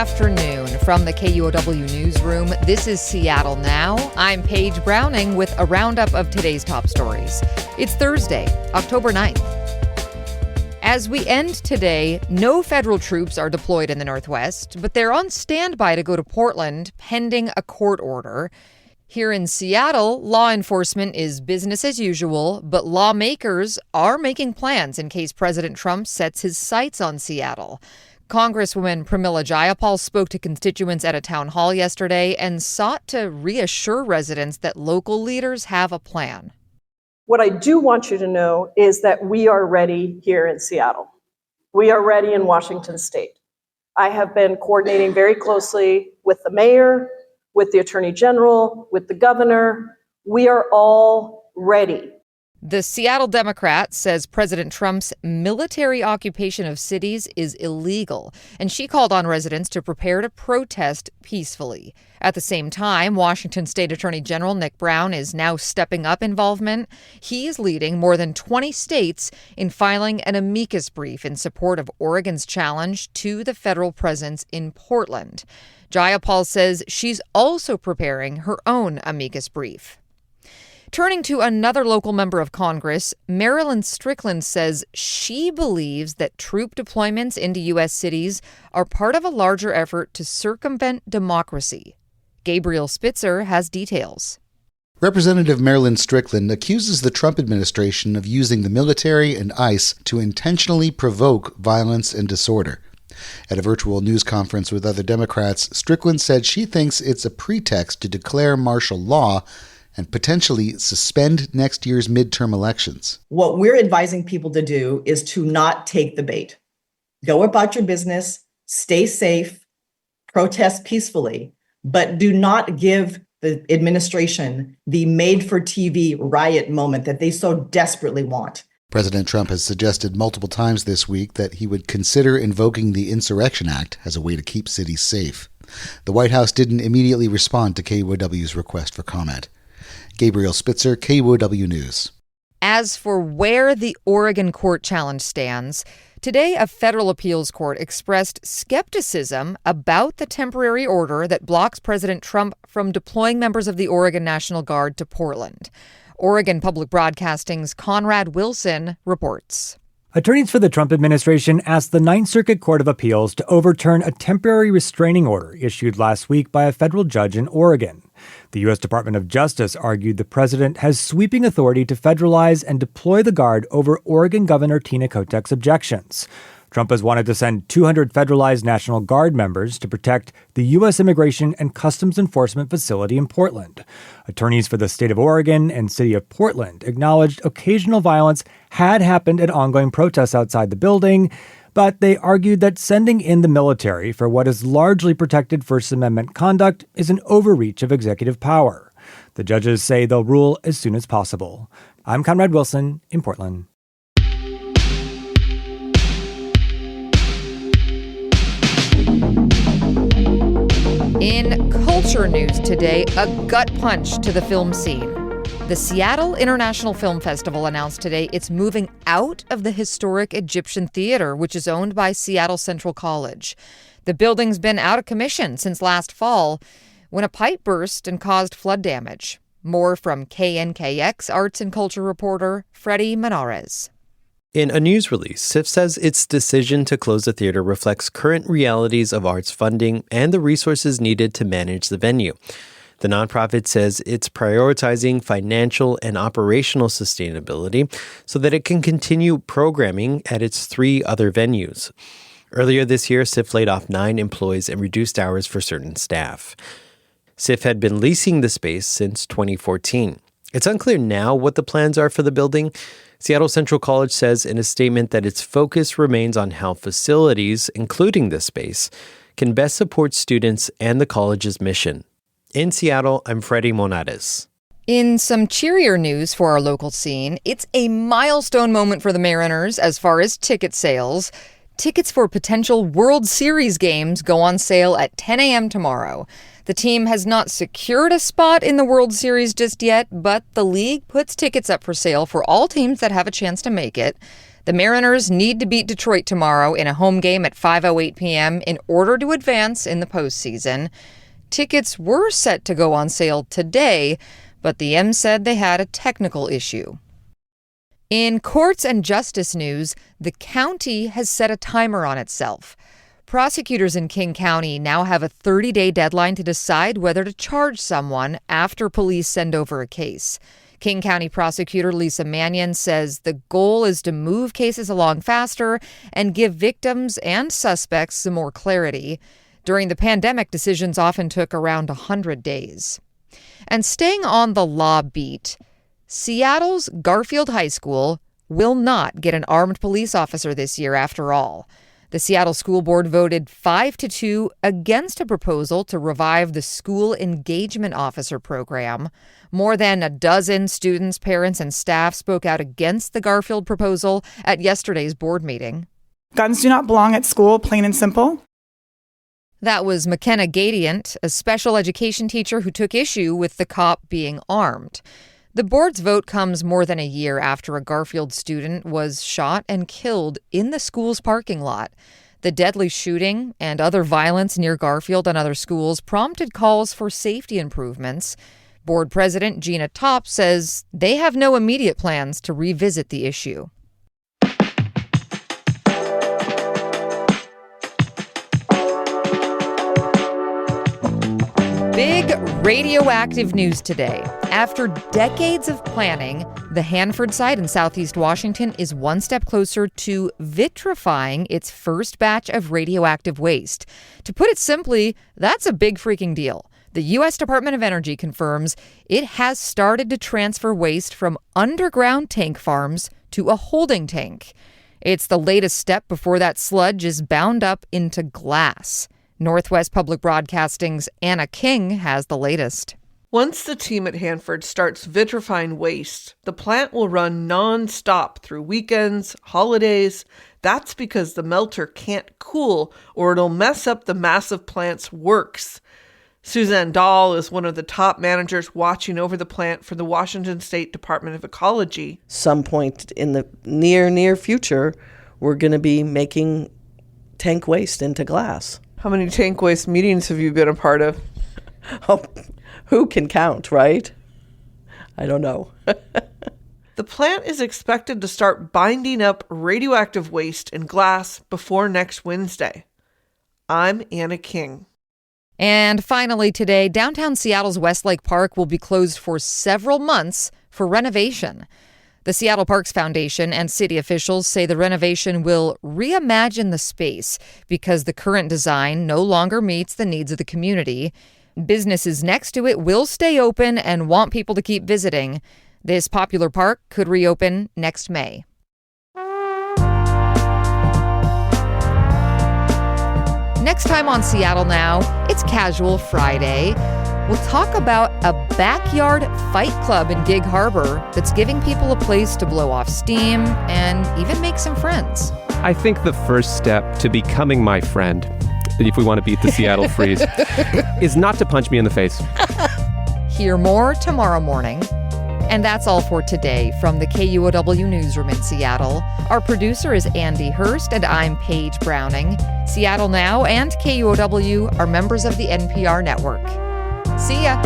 afternoon from the KUOW newsroom. This is Seattle Now. I'm Paige Browning with a roundup of today's top stories. It's Thursday, October 9th. As we end today, no federal troops are deployed in the Northwest, but they're on standby to go to Portland pending a court order. Here in Seattle, law enforcement is business as usual, but lawmakers are making plans in case President Trump sets his sights on Seattle. Congresswoman Pramila Jayapal spoke to constituents at a town hall yesterday and sought to reassure residents that local leaders have a plan. What I do want you to know is that we are ready here in Seattle. We are ready in Washington State. I have been coordinating very closely with the mayor, with the attorney general, with the governor. We are all ready. The Seattle Democrat says President Trump's military occupation of cities is illegal, and she called on residents to prepare to protest peacefully. At the same time, Washington State Attorney General Nick Brown is now stepping up involvement. He is leading more than 20 states in filing an amicus brief in support of Oregon's challenge to the federal presence in Portland. Jayapal says she's also preparing her own amicus brief. Turning to another local member of Congress, Marilyn Strickland says she believes that troop deployments into U.S. cities are part of a larger effort to circumvent democracy. Gabriel Spitzer has details. Representative Marilyn Strickland accuses the Trump administration of using the military and ICE to intentionally provoke violence and disorder. At a virtual news conference with other Democrats, Strickland said she thinks it's a pretext to declare martial law and potentially suspend next year's midterm elections. What we're advising people to do is to not take the bait. Go about your business, stay safe, protest peacefully, but do not give the administration the made-for-TV riot moment that they so desperately want. President Trump has suggested multiple times this week that he would consider invoking the Insurrection Act as a way to keep cities safe. The White House didn't immediately respond to KUOW's request for comment. Gabriel Spitzer, KUOW News. As for where the Oregon court challenge stands, today a federal appeals court expressed skepticism about the temporary order that blocks President Trump from deploying members of the Oregon National Guard to Portland. Oregon Public Broadcasting's Conrad Wilson reports. Attorneys for the Trump administration asked the Ninth Circuit Court of Appeals to overturn a temporary restraining order issued last week by a federal judge in Oregon. The U.S. Department of Justice argued the president has sweeping authority to federalize and deploy the Guard over Oregon Governor Tina Kotek's objections. Trump has wanted to send 200 federalized National Guard members to protect the U.S. Immigration and Customs Enforcement facility in Portland. Attorneys for the state of Oregon and city of Portland acknowledged occasional violence had happened at ongoing protests outside the building, but they argued that sending in the military for what is largely protected First Amendment conduct is an overreach of executive power. The judges say they'll rule as soon as possible. I'm Conrad Wilson in Portland. In culture news today, a gut punch to the film scene. The Seattle International Film Festival announced today it's moving out of the historic Egyptian Theater, which is owned by Seattle Central College. The building's been out of commission since last fall when a pipe burst and caused flood damage. More from KNKX arts and culture reporter Freddie Menares. In a news release, SIFF says its decision to close the theater reflects current realities of arts funding and the resources needed to manage the venue. The nonprofit says it's prioritizing financial and operational sustainability so that it can continue programming at its 3 other venues. Earlier this year, SIFF laid off 9 employees and reduced hours for certain staff. SIFF had been leasing the space since 2014. It's unclear now what the plans are for the building. Seattle Central College says in a statement that its focus remains on how facilities, including this space, can best support students and the college's mission. In Seattle, I'm Freddie Menares. In some cheerier news for our local scene, it's a milestone moment for the Mariners as far as ticket sales. Tickets for potential World Series games go on sale at 10 a.m. tomorrow. The team has not secured a spot in the World Series just yet, but the league puts tickets up for sale for all teams that have a chance to make it. The Mariners need to beat Detroit tomorrow in a home game at 5:08 p.m. in order to advance in the postseason. Tickets were set to go on sale today, but the M said they had a technical issue. In courts and justice news, the county has set a timer on itself. Prosecutors in King County now have a 30-day deadline to decide whether to charge someone after police send over a case. King County Prosecutor Lisa Mannion says the goal is to move cases along faster and give victims and suspects some more clarity. During the pandemic, decisions often took around 100 days. And staying on the law beat, Seattle's Garfield High School will not get an armed police officer this year after all. The Seattle School Board voted 5-2 against a proposal to revive the School Engagement Officer program. More than a dozen students, parents, and staff spoke out against the Garfield proposal at yesterday's board meeting. Guns do not belong at school, plain and simple. That was McKenna Gadient, a special education teacher who took issue with the cop being armed. The board's vote comes more than a year after a Garfield student was shot and killed in the school's parking lot. The deadly shooting and other violence near Garfield and other schools prompted calls for safety improvements. Board President Gina Topp says they have no immediate plans to revisit the issue. Big radioactive news today. After decades of planning, the Hanford site in southeast Washington is one step closer to vitrifying its first batch of radioactive waste. To put it simply, that's a big freaking deal. The U.S. Department of Energy confirms it has started to transfer waste from underground tank farms to a holding tank. It's the latest step before that sludge is bound up into glass. Northwest Public Broadcasting's Anna King has the latest. Once the team at Hanford starts vitrifying waste, the plant will run non-stop through weekends, holidays. That's because the melter can't cool or it'll mess up the massive plant's works. Suzanne Dahl is one of the top managers watching over the plant for the Washington State Department of Ecology. Some point in the near future, we're going to be making tank waste into glass. How many tank waste meetings have you been a part of? Oh, who can count, right? I don't know. The plant is expected to start binding up radioactive waste in glass before next Wednesday. I'm Anna King. And finally today, downtown Seattle's Westlake Park will be closed for several months for renovation. The Seattle Parks Foundation and city officials say the renovation will reimagine the space because the current design no longer meets the needs of the community. Businesses next to it will stay open and want people to keep visiting. This popular park could reopen next May. Next time on Seattle Now, it's Casual Friday. We'll talk about a backyard fight club in Gig Harbor that's giving people a place to blow off steam and even make some friends. I think the first step to becoming my friend, if we want to beat the Seattle freeze, is not to punch me in the face. Hear more tomorrow morning. And that's all for today from the KUOW Newsroom in Seattle. Our producer is Andy Hurst, and I'm Paige Browning. Seattle Now and KUOW are members of the NPR network. See ya.